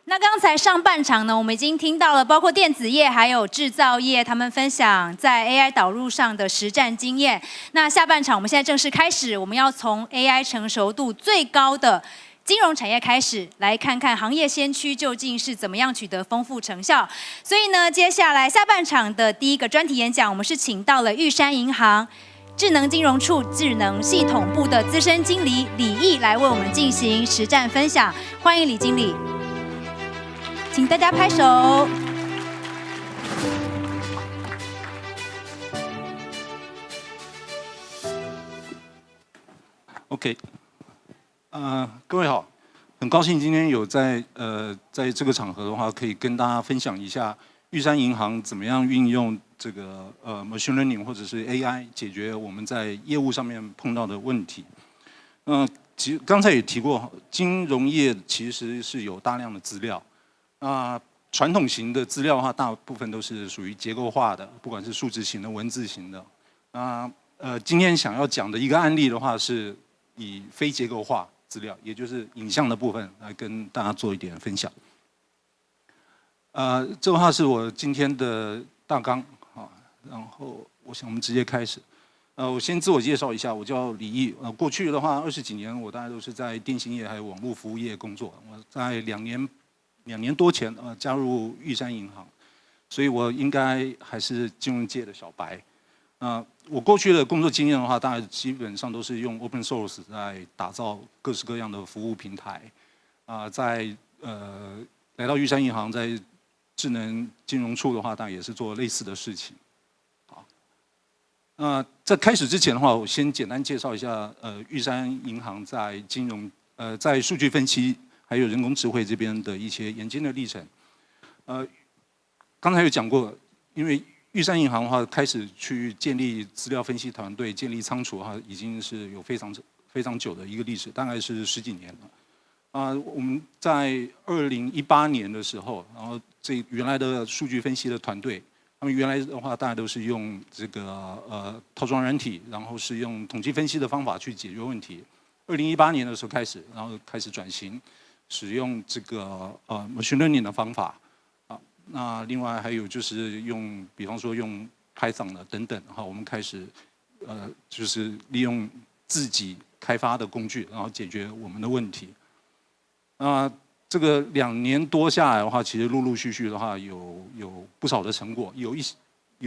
那刚才上半场呢，我们已经听到了，包括电子业还有制造业，他们分享在 AI 导入上的实战经验。那下半场我们现在正式开始，我们要从 AI 成熟度最高的金融产业开始，来看看行业先驱究竟是怎么样取得丰富成效。所以呢，接下来下半场的第一个专题演讲，我们是请到了玉山银行智能金融处智能系统部的资深经理李毅来为我们进行实战分享。欢迎李经理。请大家拍手。OK， 各位好，很高兴今天有在这个场合的话，可以跟大家分享一下玉山银行怎么样运用这个machine learning 或者是 AI 解决我们在业务上面碰到的问题。其实刚才也提过，金融业其实是有大量的资料。传统型的资料的话，大部分都是属于结构化的，不管是数字型的、文字型的。今天想要讲的一个案例的话，是以非结构化资料，也就是影像的部分，来跟大家做一点分享。这个话是我今天的大纲啊，然后我想我们直接开始。我先自我介绍一下，我叫李毅。过去的话20几年，我大概都是在电信业还有网络服务业工作。我在2年多前加入玉山银行，所以我应该还是金融界的小白。我过去的工作经验的话，大概基本上都是用 open source 在打造各式各样的服务平台。来到玉山银行，在智能金融处的话，大概也是做类似的事情。好，在开始之前的话，我先简单介绍一下玉山银行在在数据分析还有人工智慧这边的一些演进的历程。刚才有讲过，因为玉山银行的话，开始去建立资料分析团队、建立仓储的话，已经是有非常久的一个历史，大概是10几年了。我们在2018年的时候，然后原来的数据分析的团队，他们原来的话，大家都是用这个套装软体，然后是用统计分析的方法去解决问题。2018年的时候开始，然后开始转型，使用这个machine learning 的方法。那另外还有就是比方说用 Python 的等等，我们开始就是利用自己开发的工具，然后解决我们的问题。这个2年多下来的话，其实陆陆续续的话有不少的成果，有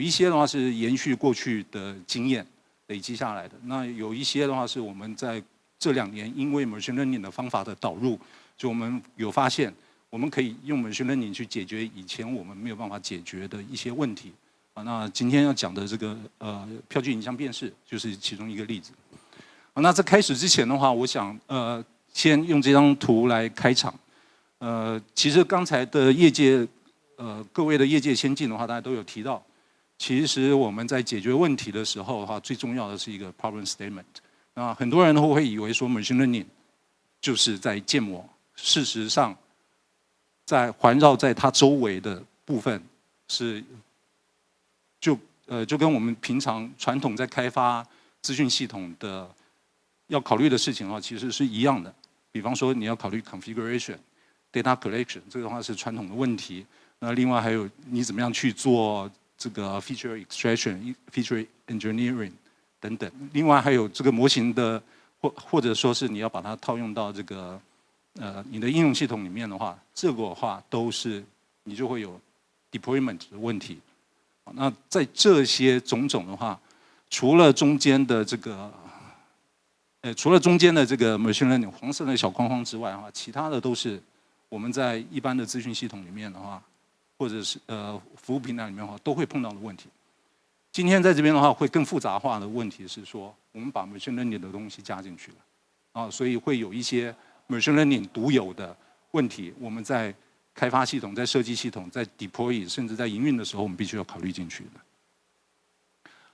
一些的话是延续过去的经验累积下来的，那有一些的话是我们在这2年因为 machine learning 的方法的导入，就我们有发现，我们可以用 machine learning 去解决以前我们没有办法解决的一些问题。那今天要讲的这个票据影像辨识就是其中一个例子。那在开始之前的话，我想先用这张图来开场。其实刚才的各位的业界先进的话，大家都有提到，其实我们在解决问题的时候的话，最重要的是一个 problem statement。很多人都会以为说 machine learning 就是在建模，事实上，在环绕在它周围的部分是就跟我们平常传统在开发资讯系统的要考虑的事情的话，其实是一样的。比方说你要考虑 configuration、data collection， 这个的话是传统的问题。那另外还有你怎么样去做这个 feature extraction、feature engineering 等等。另外还有这个模型的或者说是你要把它套用到这个你的应用系统里面的话，这个的话都是你就会有 deployment 的问题。那在这些种种的话，除了中间的这个 machine learning 黄色的小框框之外的话，其他的都是我们在一般的资讯系统里面的话，或者是服务平台里面的话，都会碰到的问题。今天在这边的话，会更复杂化的问题是说，我们把 machine learning 的东西加进去了，所以会有一些 machine learning 独有的问题，我们在开发系统、在设计系统、在 deploy 甚至在营运的时候，我们必须要考虑进去的。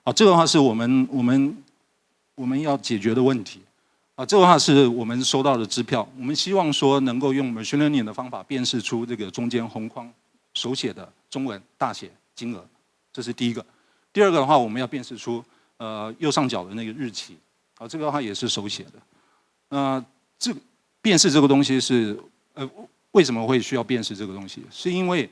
好，这个的话是我们要解决的问题。这个的话是我们收到的支票，我们希望说能够用 machine learning 的方法辨识出这个中间红框手写的中文大写金额，这是第一个。第二个的话，我们要辨识出右上角的那个日期，这个的话也是手写的。这辨识这个东西是为什么会需要辨识这个东西？是因为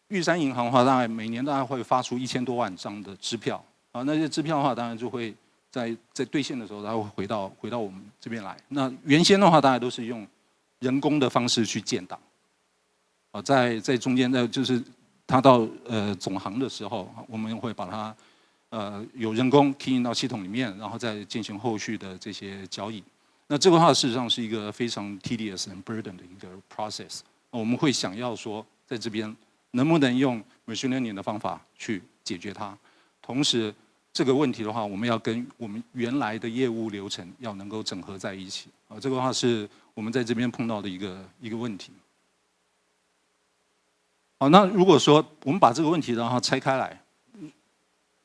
玉山银行的话，大概每年大概会发出1000多万张的支票啊，那些支票的话，当然就会在兑现的时候，它会回到我们这边来。那原先的话，大家都是用人工的方式去建档啊，在中间就是它到总行的时候，我们会把它有人工 key in 到系统里面，然后再进行后续的这些交易。那这个话事实上是一个非常 tedious and burden 的一个 process。我们会想要说，在这边能不能用 machine learning 的方法去解决它？同时，这个问题的话，我们要跟我们原来的业务流程要能够整合在一起。这个话是我们在这边碰到的一个问题。好，那如果说我们把这个问题让它拆开来，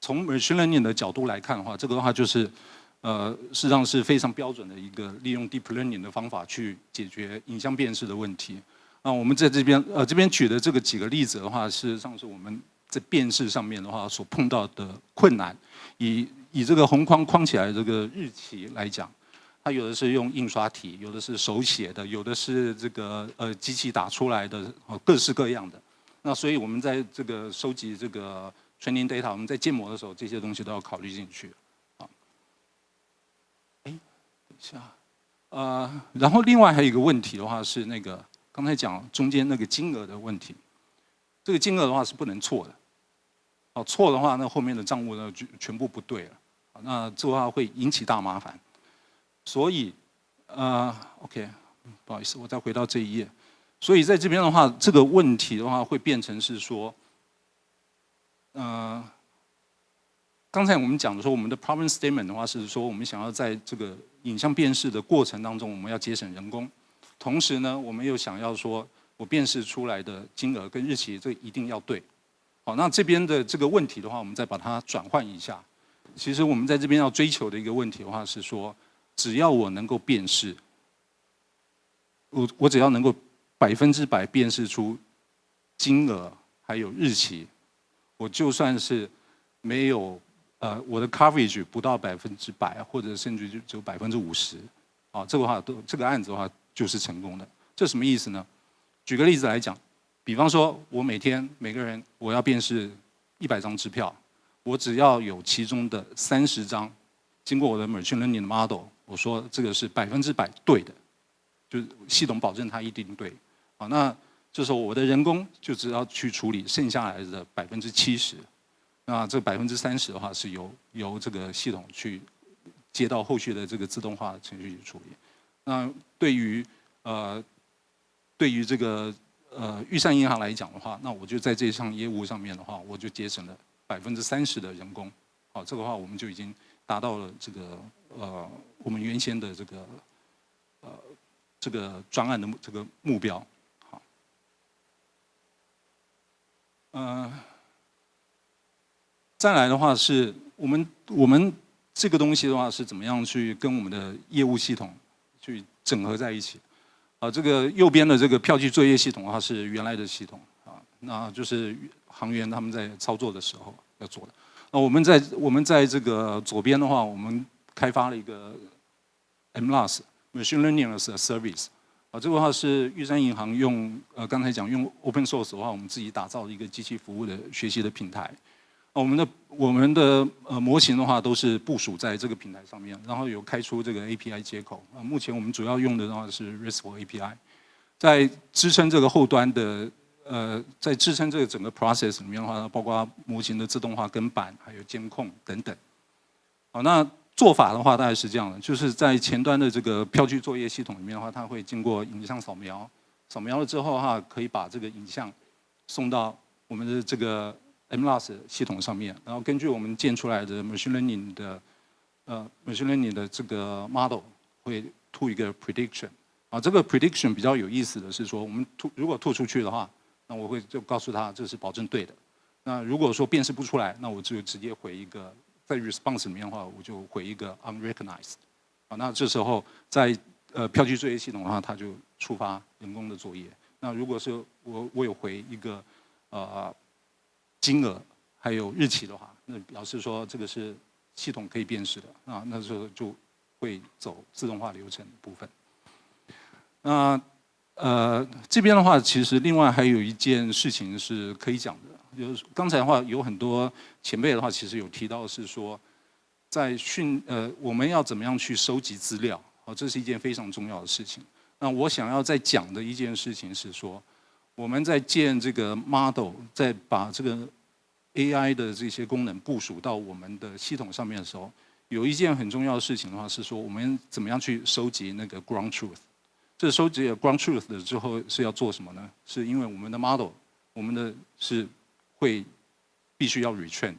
从 machine learning 的角度来看的话，这个的话就是事实上是非常标准的一个利用 deep learning 的方法去解决影像辨识的问题。那我们在这边举的这个几个例子的话，事实上是我们在辨识上面的话所碰到的困难。以这个红框框起来这个日期来讲，它有的是用印刷体，有的是手写的，有的是这个机器打出来的，各式各样的。那所以我们在这个收集这个 training data， 我们在建模的时候，这些东西都要考虑进去。等一下，然后另外还有一个问题的话是那个刚才讲中间那个金额的问题，这个金额的话是不能错的，错的话那后面的账务呢就全部不对了，那这个话会引起大麻烦。所以OK， 不好意思，我再回到这一页。所以在这边的话，这个问题的话会变成是说，刚才我们讲的说，我们的 problem statement 的话是说，我们想要在这个影像辨识的过程当中，我们要节省人工，同时呢，我们又想要说，我辨识出来的金额跟日期这一定要对。好，那这边的这个问题的话，我们再把它转换一下。其实我们在这边要追求的一个问题的话是说，只要我能够辨识，我只要能够100%辨识出金额还有日期，我就算是没有我的 coverage 不到100%，或者甚至就只有50%，这个话这个案子的话就是成功的。这什么意思呢？举个例子来讲，比方说我每个人我要辨识100张支票，我只要有其中的30张经过我的 machine learning 的 model， 我说这个是100%对的，就是系统保证它一定对。好，那这时候我的人工就只要去处理剩下来的70%，那这30%的话是由这个系统去接到后续的这个自动化的程序去处理。那对于这个玉山银行来讲的话，那我就在这项业务上面的话，我就节省了30%的人工。好，这个话我们就已经达到了这个我们原先的这个专案的这个目标。好，再来的话是我们这个东西的话是怎么样去跟我们的业务系统去整合在一起？这个右边的这个票据作业系统的话是原来的系统那就是行员他们在操作的时候要做的。那我们在这个左边的话，我们开发了一个 MLOS Machine Learning as a Service。这个话是玉山银行用刚才讲用 Open Source 的话，我们自己打造的一个机器服务的学习的平台。我们的模型的话都是部署在这个平台上面，然后有开出这个 API 接口。目前我们主要用的话是 RESTful API， 在支撑这个后端的在支撑这个整个 process 里面的话，包括模型的自动化跟板，还有监控等等。好，那做法的话大概是这样的，就是在前端的这个票据作业系统里面的话，它会经过影像扫描，扫描了之后的话，可以把这个影像送到我们的这个 MLOS 系统上面，然后根据我们建出来的 machine learning 的这个 model 会吐一个 prediction。这个 prediction 比较有意思的是说，我们如果吐出去的话，那我会就告诉他这是保证对的。那如果说辨识不出来，那我就直接回一个在 response 里面的话，我就回一个 unrecognized。那这时候在票据作业系统的话，它就触发人工的作业。那如果是我有回一个金额还有日期的话，那表示说这个是系统可以辨识的那时候就会走自动化流程的部分。那这边的话，其实另外还有一件事情是可以讲的，就是刚才的话有很多前辈的话，其实有提到是说，在我们要怎么样去收集资料，这是一件非常重要的事情。那我想要再讲的一件事情是说，我们在建这个 model， 在把这个 AI 的这些功能部署到我们的系统上面的时候，有一件很重要的事情的话是说，我们怎么样去收集那个 ground truth。这收集了 ground truth 的之后是要做什么呢？是因为我们的 model， 我们的是必须要 retrain。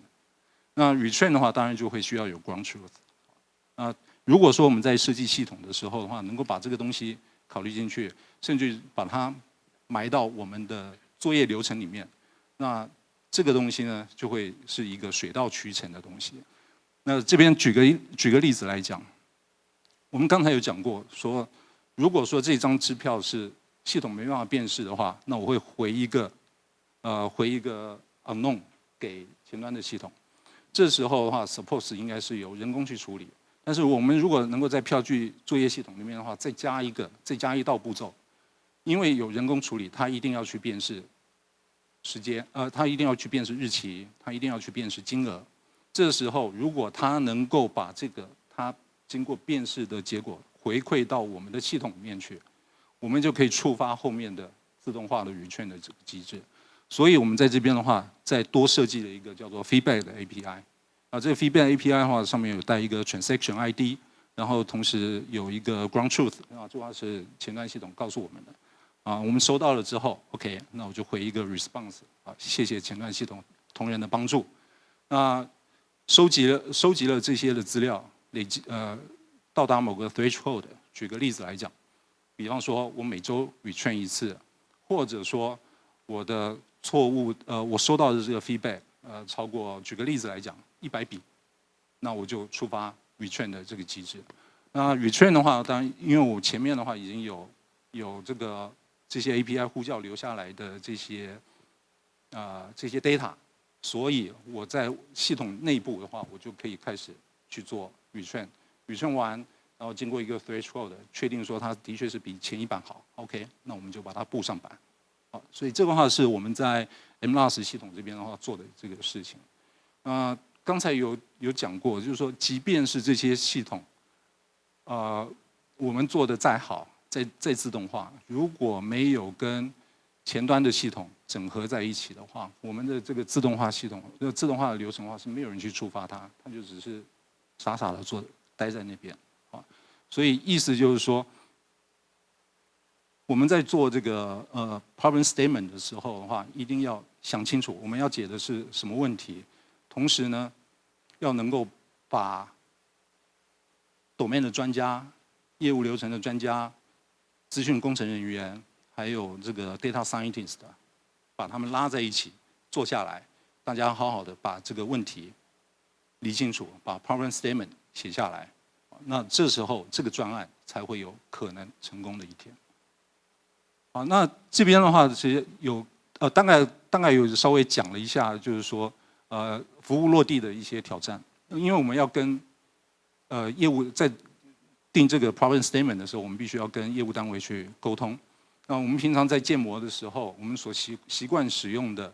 那 retrain 的话，当然就会需要有 ground truth。如果说我们在设计系统的时候的话，能够把这个东西考虑进去，甚至把它埋到我们的作业流程里面，那这个东西呢，就会是一个水到渠成的东西。那这边举个例子来讲，我们刚才有讲过说，如果说这张支票是系统没办法辨识的话，那我会回一个 unknown 给前端的系统。这时候的话 ，suppose 应该是由人工去处理。但是我们如果能够在票据作业系统里面的话，再加一道步骤，因为有人工处理，它一定要去辨识时间，它一定要去辨识日期，它一定要去辨识金额。这时候，如果它能够把这个它经过辨识的结果回馈到我们的系统里面去，我们就可以触发后面的自动化的retrain的这个机制。所以我们在这边的话，再多设计了一个叫做 feedback 的 API。这个 feedback API 的话，上面有带一个 transaction ID， 然后同时有一个 ground truth， 主要是前端系统告诉我们的。我们收到了之后 ，OK， 那我就回一个 response， 谢谢前端系统同仁的帮助。那收集了这些的资料，到达某个 threshold。举个例子来讲，比方说我每周 retrain 一次，或者说我的错误，我收到的这个 feedback，超过，举个例子来讲，100笔，那我就触发 retrain 的这个机制。那 retrain 的话，当然因为我前面的话已经有这些 API 呼叫留下来的这些 data， 所以我在系统内部的话，我就可以开始去做 retrain。retrain 完，然后经过一个 threshold， 确定说它的确是比前一版好 ，OK， 那我们就把它布上版。所以这个话是我们在 MLOS 系统这边的话做的这个事情。刚才有讲过，就是说，即便是这些系统，我们做的再好，再自动化，如果没有跟前端的系统整合在一起的话，我们的这个自动化系统、自动化的流程的话是没有人去触发它，它就只是傻傻的待在那边。所以意思就是说，我们在做这个problem statement 的时候的话，一定要想清楚我们要解的是什么问题，同时呢，要能够把 domain 的专家、业务流程的专家、资讯工程人员，还有这个 data scientist， 把他们拉在一起，坐下来，大家好好的把这个问题理清楚，把 problem statement 写下来，那这时候这个专案才会有可能成功的一天。好，那这边的话，其实有大概有稍微讲了一下，就是说服务落地的一些挑战，因为我们要跟业务在定这个 problem statement 的时候，我们必须要跟业务单位去沟通。那我们平常在建模的时候，我们所习惯使用的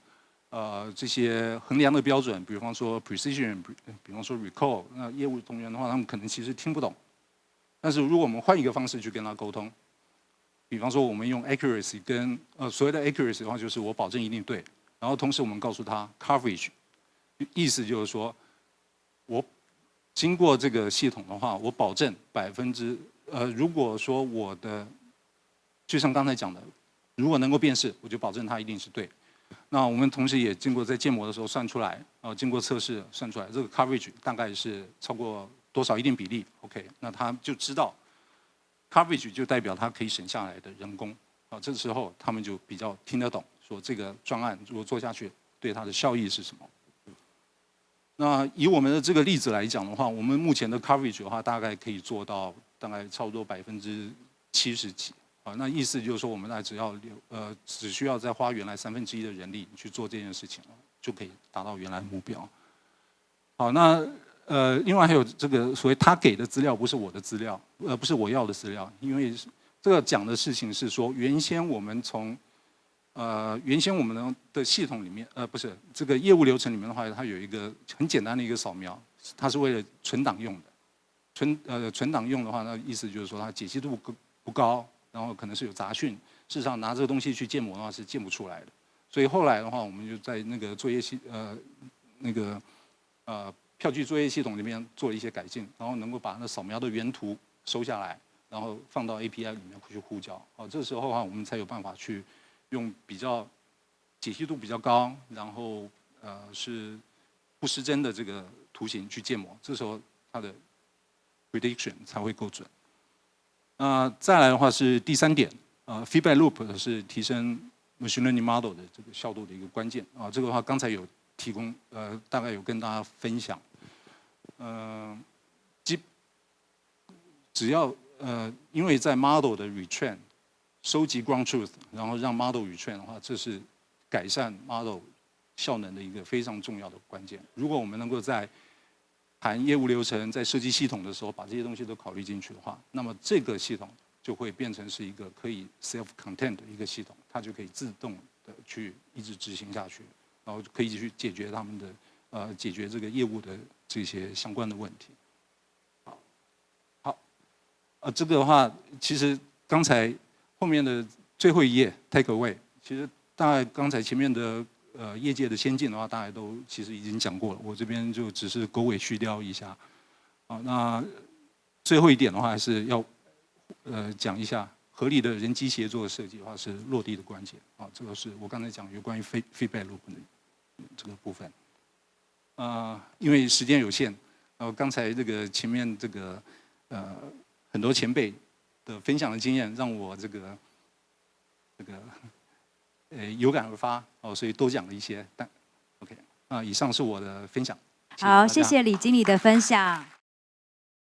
这些衡量的标准，比方说 precision， 比方说 recall， 那业务同仁的话，他们可能其实听不懂。但是如果我们换一个方式去跟他沟通，比方说我们用 accuracy 跟所谓的 accuracy 的话，就是我保证一定对，然后同时我们告诉他 coverage， 意思就是说，我经过这个系统的话，我保证如果说我的，就像刚才讲的，如果能够辨识，我就保证它一定是对。那我们同时也经过在建模的时候算出来，经过测试算出来，这个 coverage 大概是超过多少一定比例 ，OK， 那他就知道 coverage 就代表他可以省下来的人工，这时候他们就比较听得懂，说这个专案如果做下去，对它的效益是什么。那以我们的这个例子来讲的话，我们目前的 coverage 的话，大概可以做到大概差不多70%几。那意思就是说，我们大概只需要再花原来1/3的人力去做这件事情，就可以达到原来目标。好，那另外还有这个所谓他给的资料不是我的资料，不是我要的资料，因为这个讲的事情是说，原先我们的系统里面，不是这个业务流程里面的话，它有一个很简单的一个扫描，它是为了存档用的。存档用的话，那意思就是说它解析度不高，然后可能是有杂讯，事实上拿这个东西去建模的话是建不出来的。所以后来的话，我们就在那个票据作业系统里面做了一些改进，然后能够把那扫描的原图收下来，然后放到 API 里面去呼叫。这时候的话，我们才有办法去用比较解析度比较高，然后是不失真的这个图形去建模。这时候它的 prediction 才会够准。再来的话是第3点，feedback loop 是提升 machine learning model 的这个效度的一个关键。这个的话刚才有提供，大概有跟大家分享。只要因为在 model 的 retrain 收集 ground truth， 然后让 model retrain 的话，这是改善 model 效能的一个非常重要的关键。如果我们能够在谈业务流程、在设计系统的时候，把这些东西都考虑进去的话，那么这个系统就会变成是一个可以 self-contained 的一个系统，它就可以自动的去一直执行下去，然后可以去解决他们的解决这个业务的这些相关的问题。好，这个的话，其实刚才后面的最后一页 take away， 其实大概刚才前面的业界的先进的话，大家都其实已经讲过了，我这边就只是狗尾续貂一下。那最后一点的话，还是要讲一下合理的人机协作设计的话是落地的关键。这个是我刚才讲有关于 feedback loop 的这个部分。因为时间有限，刚才这个前面这个很多前辈的分享的经验，让我这个有感而发，所以多讲了一些。OK，以上是我的分享。好，谢谢李经理的分享。